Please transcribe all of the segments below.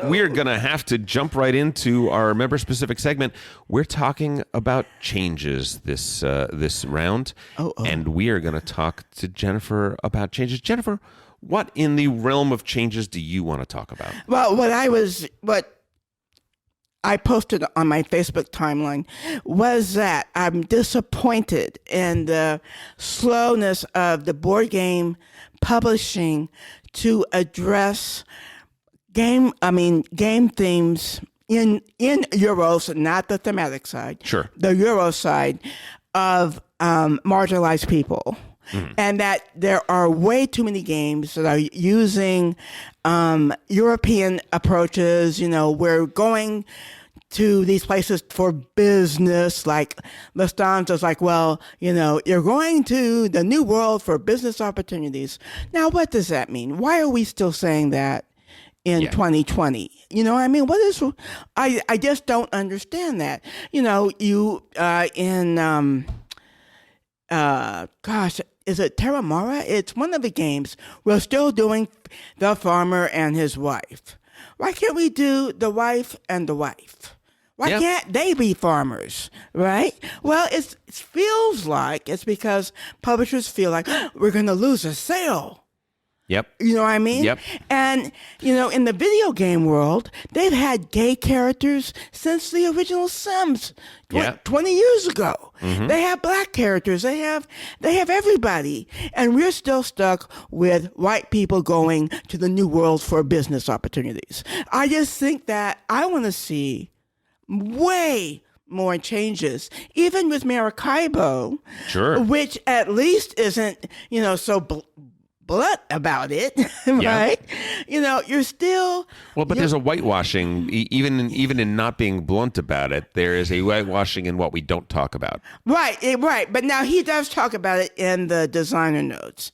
We're going to have to jump right into our member-specific segment. We're talking about changes this round, and we are going to talk to Jennifer about changes. Jennifer, what in the realm of changes do you want to talk about? Well, what I posted on my Facebook timeline was that I'm disappointed in the slowness of the board game publishing to address game themes in Euros, not the thematic side. Sure. The Euro side of marginalized people. Mm-hmm. And that there are way too many games that are using European approaches. You know, we're going to these places for business, like Lufthansa's like, well, you know, you're going to the new world for business opportunities. Now, what does that mean? Why are we still saying that in 2020? You know, I mean, I just don't understand that. You know, is it Terramara? It's one of the games. We're still doing the farmer and his wife. Why can't we do the wife and the wife? Why can't they be farmers, right? Well, it feels like it's because publishers feel like we're going to lose a sale. Yep. You know what I mean? Yep. And, you know, in the video game world, they've had gay characters since the original Sims 20 years ago. Mm-hmm. They have black characters. They have everybody. And we're still stuck with white people going to the new world for business opportunities. I just think that I want to see way more changes, even with Maracaibo, sure, which at least isn't, you know, so blunt about it, right? You know, you're still but there's a whitewashing, even in not being blunt about it. There is a whitewashing in what we don't talk about. Right. But now he does talk about it in the designer notes.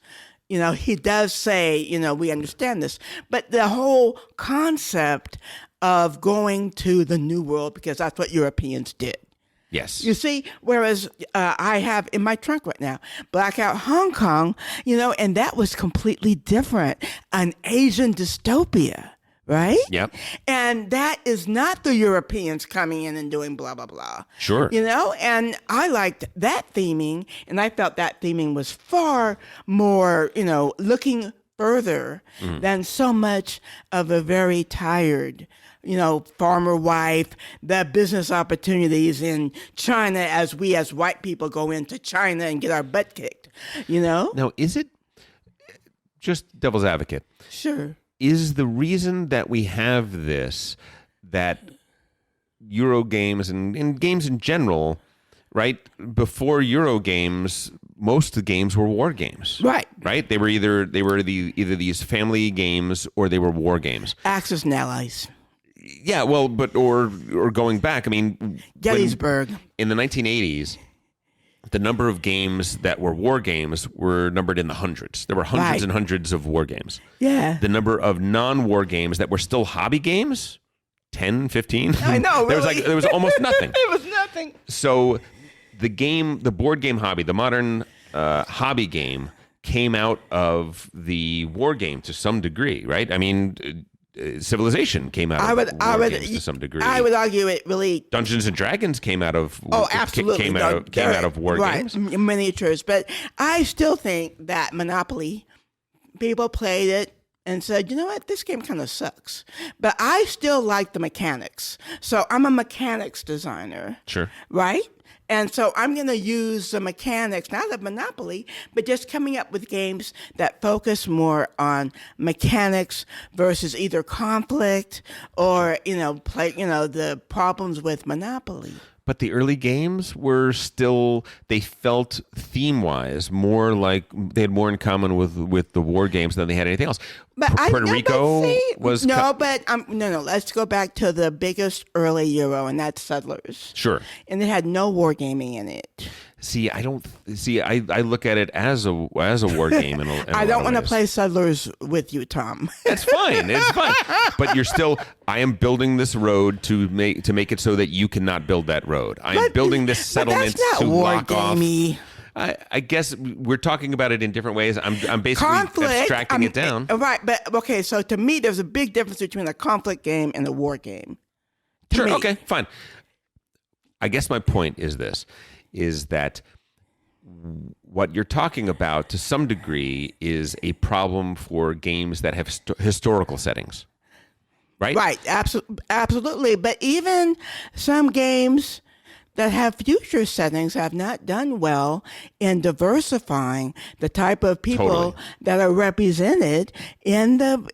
You know, he does say, you know, we understand this, but the whole concept of going to the new world, because that's what Europeans did. Yes. You see, whereas I have in my trunk right now, Blackout Hong Kong, you know, and that was completely different. An Asian dystopia, right? Yep. And that is not the Europeans coming in and doing blah, blah, blah. Sure. You know, and I liked that theming, and I felt that theming was far more, you know, looking further than so much of a very tired, you know, farmer wife, the business opportunities in China as we as white people go into China and get our butt kicked, you know? Now, is it, just devil's advocate, Sure. is the reason that we have this, that Euro games and games in general, right, before Euro games, most of the games were war games. Right. Right? They were either these family games or they were war games. Axis and allies. Yeah, well, but or going back, I mean, Gettysburg. In the 1980s, the number of games that were war games were numbered in the hundreds. There were hundreds and hundreds of war games. Yeah. The number of non-war games that were still hobby games, 10, 15. I know, really. There was almost nothing. It was nothing. So the board game hobby, the modern hobby game came out of the war game to some degree, right? I mean, Civilization came out of war games to some degree. I would argue it really. Dungeons and Dragons came out of absolutely came out of war games. Miniatures, but I still think that Monopoly, people played it and said, you know what, this game kind of sucks. But I still like the mechanics. So I'm a mechanics designer. Sure. Right? And so I'm going to use the mechanics, not of Monopoly, but just coming up with games that focus more on mechanics versus either conflict or, you know, the problems with Monopoly. But the early games were still, they felt theme-wise more like they had more in common with the war games than they had anything else. But Puerto Rico was... No. Let's go back to the biggest early Euro, and that's Settlers. Sure. And it had no wargaming in it. I look at it as a war game. I don't want to play Settlers with you, Tom. It's fine. It's fine. But you're still. I am building this road to make it so that you cannot build that road. I am building this settlement that's not to lock off. I guess we're talking about it in different ways. I'm basically abstracting it down. Right, but okay, so to me, there's a big difference between a conflict game and a war game. Sure, okay, fine. I guess my point is this, is that what you're talking about to some degree is a problem for games that have historical settings, right? Right, absolutely. But even some games that have future settings have not done well in diversifying the type of people that are represented in the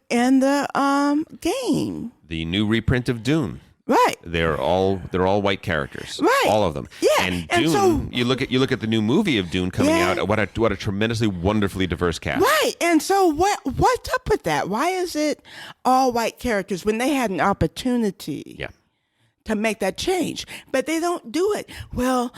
game. The new reprint of Dune. Right. They're all white characters. Right. All of them. Yeah. And Dune, so, you look at the new movie of Dune coming out, what a tremendously wonderfully diverse cast. Right. And so what's up with that? Why is it all white characters when they had an opportunity to make that change? But they don't do it. Well,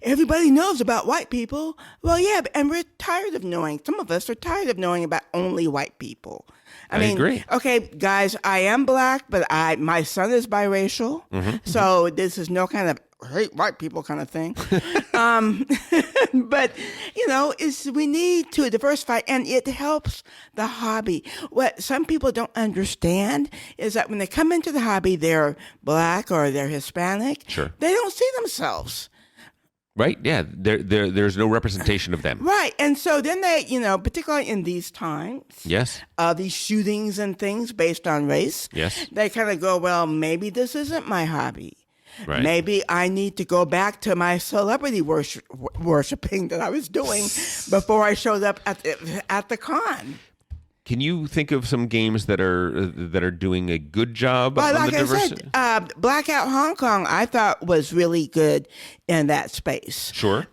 everybody knows about white people. Well, yeah, and we're tired of knowing. Some of us are tired of knowing about only white people. I mean, agree. Okay, guys, I am black, but my son is biracial. So this is no kind of hate white people kind of thing. But, we need to diversify, and it helps the hobby. What some people don't understand is that when they come into the hobby, they're black or they're Hispanic. Sure. They don't see themselves. Right? Yeah. There's no representation of them. Right. And so then they, particularly in these times, these shootings and things based on race, they kind of go, well, maybe this isn't my hobby. Right. Maybe I need to go back to my celebrity worshiping that I was doing before I showed up at the con. Can you think of some games that are doing a good job on the diversity? I said, Blackout Hong Kong, I thought was really good in that space. Sure.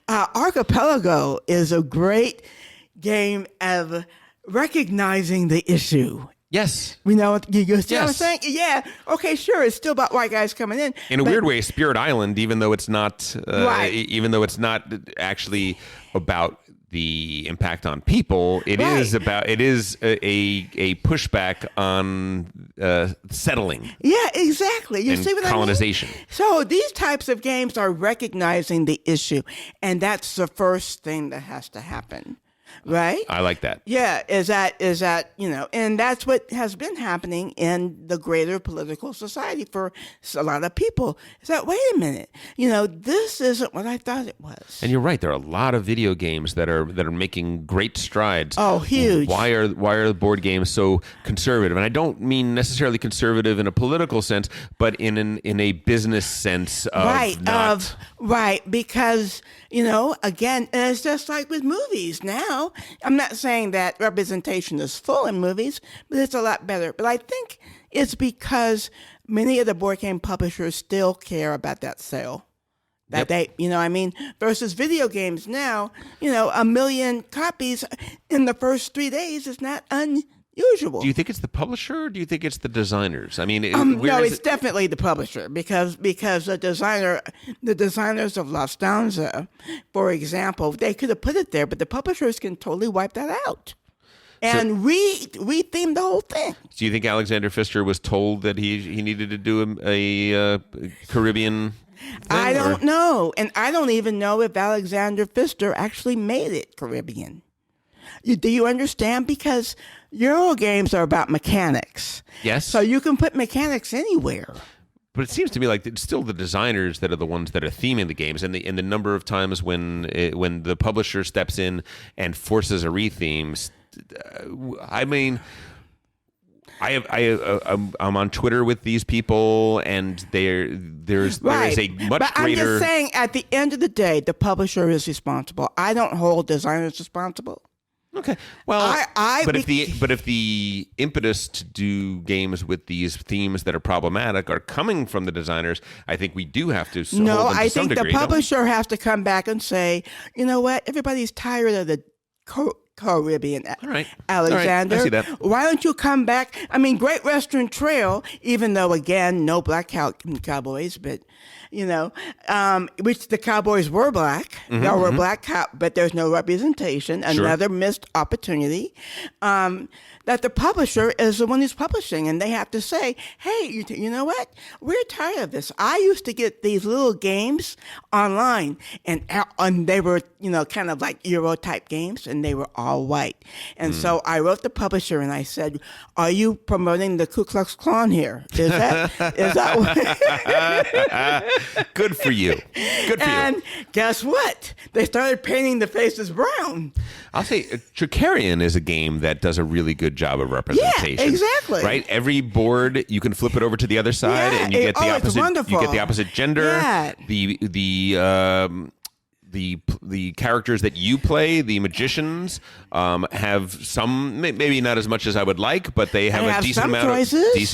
Archipelago is a great game of recognizing the issue. Yes. You see what I'm saying? Yeah. Okay, sure. It's still about white guys coming in. In a weird way, Spirit Island, even though it's not actually about the impact on people, it is a pushback on settling. Yeah, exactly. You see what colonization. I mean? So these types of games are recognizing the issue, and that's the first thing that has to happen. Right? I like that. Yeah, is that and that's what has been happening in the greater political society for a lot of people. Is that, wait a minute, this isn't what I thought it was. And you're right, there are a lot of video games that are making great strides. Oh, huge. Why are board games so conservative? And I don't mean necessarily conservative in a political sense, but in a business sense of right, because again, and it's just like with movies now. I'm not saying that representation is full in movies, but it's a lot better. But I think it's because many of the board game publishers still care about that sale. That they, versus video games now, 1 million copies in the first 3 days is not unusual. Do you think it's the publisher or do you think it's the designers? I mean, no, it's definitely the publisher because the designers of La Stanza, for example, they could have put it there, but the publishers can totally wipe that out and retheme the whole thing. Do you think Alexander Pfister was told that he needed to do a Caribbean thing, I don't know, and I don't even know if Alexander Pfister actually made it Caribbean. Do you understand? Because Euro games are about mechanics. Yes. So you can put mechanics anywhere. But it seems to me like it's still the designers that are the ones that are theming the games, and the number of times when the publisher steps in and forces a retheme. I mean, I'm on Twitter with these people, and there is a much but greater. I'm just saying, at the end of the day, the publisher is responsible. I don't hold designers responsible. Okay. Well, if the impetus to do games with these themes that are problematic are coming from the designers, I think we do have to. No, hold them to I think the publisher has to come back and say, you know what? Everybody's tired of the Caribbean. All right. Alexander, All right. I see that. why don't you come back? I mean, Great Western Trail, even though, again, no black cowboys, but, which the cowboys were black. There were black but there's no representation. Sure. Another missed opportunity. That the publisher is the one who's publishing, and they have to say, hey, you know what? We're tired of this. I used to get these little games online, and they were, kind of like Euro type games, and they were all white. And so I wrote the publisher, and I said, are you promoting the Ku Klux Klan here? Is that Good for you. Good for you. And guess what? They started painting the faces brown. I'll say Tricarion is a game that does a really good job of representation. Yeah, exactly. Right? Every board, you can flip it over to the other side, and you get the opposite. It's wonderful. You get the opposite gender. Yeah. The characters that you play, the magicians, have some, maybe not as much as I would like, but they have a decent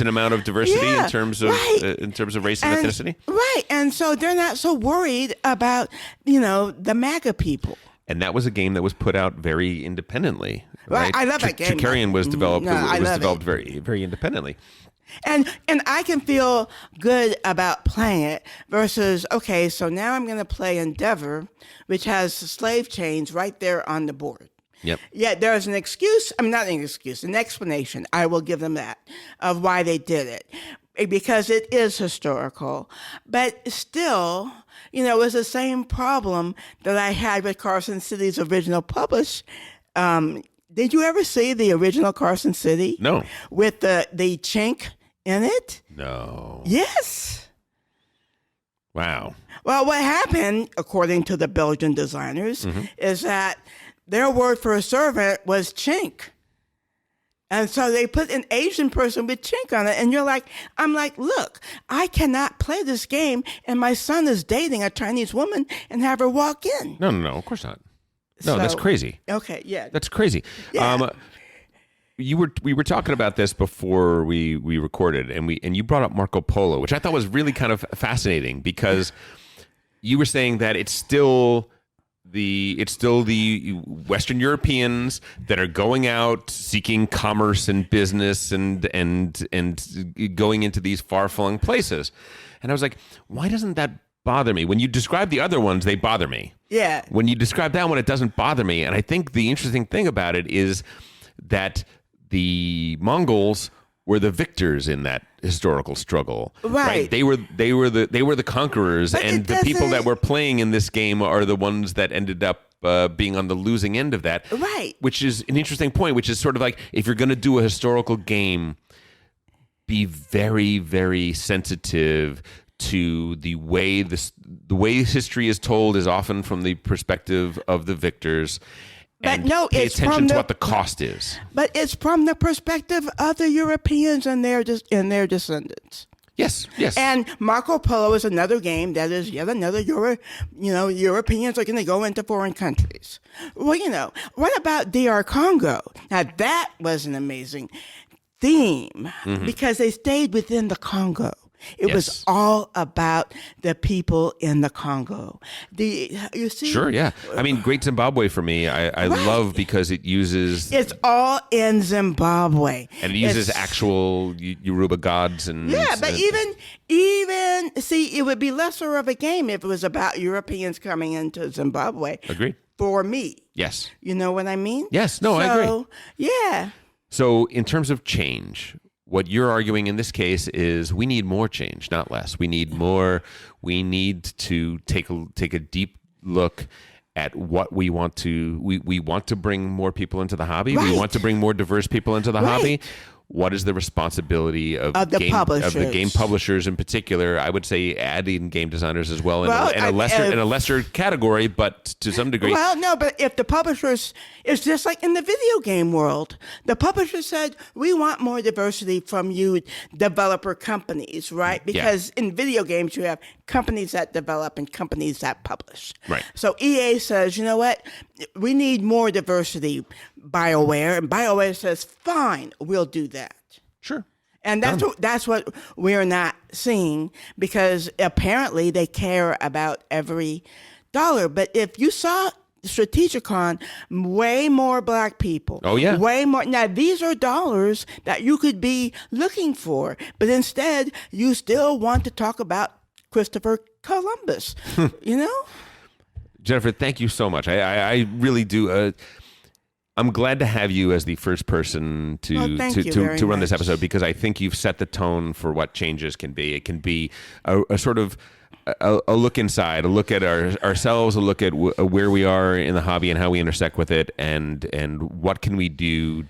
amount of diversity in terms of race and ethnicity. Right, and so they're not so worried about the MAGA people. And that was a game that was put out very independently. Right? I love that game. Tricarion was developed. I love developed very, very independently. And I can feel good about playing it versus, okay, so now I'm going to play Endeavor, which has slave chains right there on the board. Yep. Yeah, there's an excuse. I mean, not an excuse, an explanation. I will give them that of why they did it. Because it is historical. But still, it was the same problem that I had with Carson City's original publish. Did you ever see the original Carson City? No. With the chink in it? No. Yes. Wow. Well, what happened, according to the Belgian designers, is that their word for a servant was chink. And so they put an Asian person with chink on it. And I'm like, look, I cannot play this game and my son is dating a Chinese woman and have her walk in. No, of course not. No, that's crazy. Okay, yeah. That's crazy. Yeah. We were talking about this before we recorded, and you brought up Marco Polo, which I thought was really kind of fascinating because you were saying that it's still the Western Europeans that are going out seeking commerce and business and going into these far-flung places. And I was like, why doesn't that bother me? When you describe the other ones, they bother me. Yeah. When you describe that one, it doesn't bother me. And I think the interesting thing about it is that the Mongols were the victors in that historical struggle. Right. They were the conquerors, but and the people that were playing in this game are the ones that ended up being on the losing end of that. Right. Which is an interesting point, which is sort of like, if you're going to do a historical game, be very, very sensitive to the way history is told is often from the perspective of the victors. And pay attention to what the cost is. But it's from the perspective of the Europeans and their descendants. Yes. And Marco Polo is another game that is yet another Europeans are going to go into foreign countries. Well, what about DR Congo? Now that was an amazing theme because they stayed within the Congo. It was all about the people in the Congo. You see? Sure, yeah. I mean, Great Zimbabwe for me, I love because it uses... It's all in Zimbabwe. And it uses actual Yoruba gods and... Yeah, but even see, it would be lesser of a game if it was about Europeans coming into Zimbabwe. Agreed. For me. Yes. You know what I mean? Yes, no, I agree. Yeah. So in terms of change... What you're arguing in this case is we need more change, not less. We need more. We need to take a deep look at what we want to. We want to bring more people into the hobby. Right. We want to bring more diverse people into the hobby. What is the responsibility of the game publishers in particular? I would say adding game designers as well, in a lesser category, but to some degree. Well, no, but if the publishers, it's just like in the video game world. The publisher said, we want more diversity from you developer companies, right? Because in video games, you have companies that develop and companies that publish. Right. So EA says, you know what? We need more diversity, BioWare. And BioWare says, fine, we'll do that. Sure. And that's what we're not seeing because apparently they care about every dollar. But if you saw Strategicon, way more Black people. Oh, yeah. Way more. Now, these are dollars that you could be looking for, but instead, you still want to talk about Christopher Columbus, you know? Jennifer, thank you so much. I really do. I'm glad to have you as the first person to run this episode, because I think you've set the tone for what changes can be. It can be a sort of a look inside, a look at ourselves, a look at where we are in the hobby and how we intersect with it, and what can we do,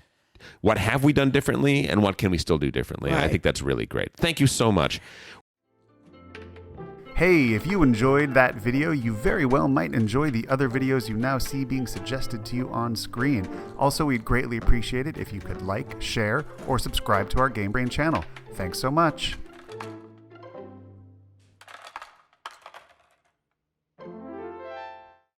what have we done differently, and what can we still do differently. Right. I think that's really great. Thank you so much. Hey, if you enjoyed that video, you very well might enjoy the other videos you now see being suggested to you on screen. Also, we'd greatly appreciate it if you could like, share, or subscribe to our Game Brain channel. Thanks so much.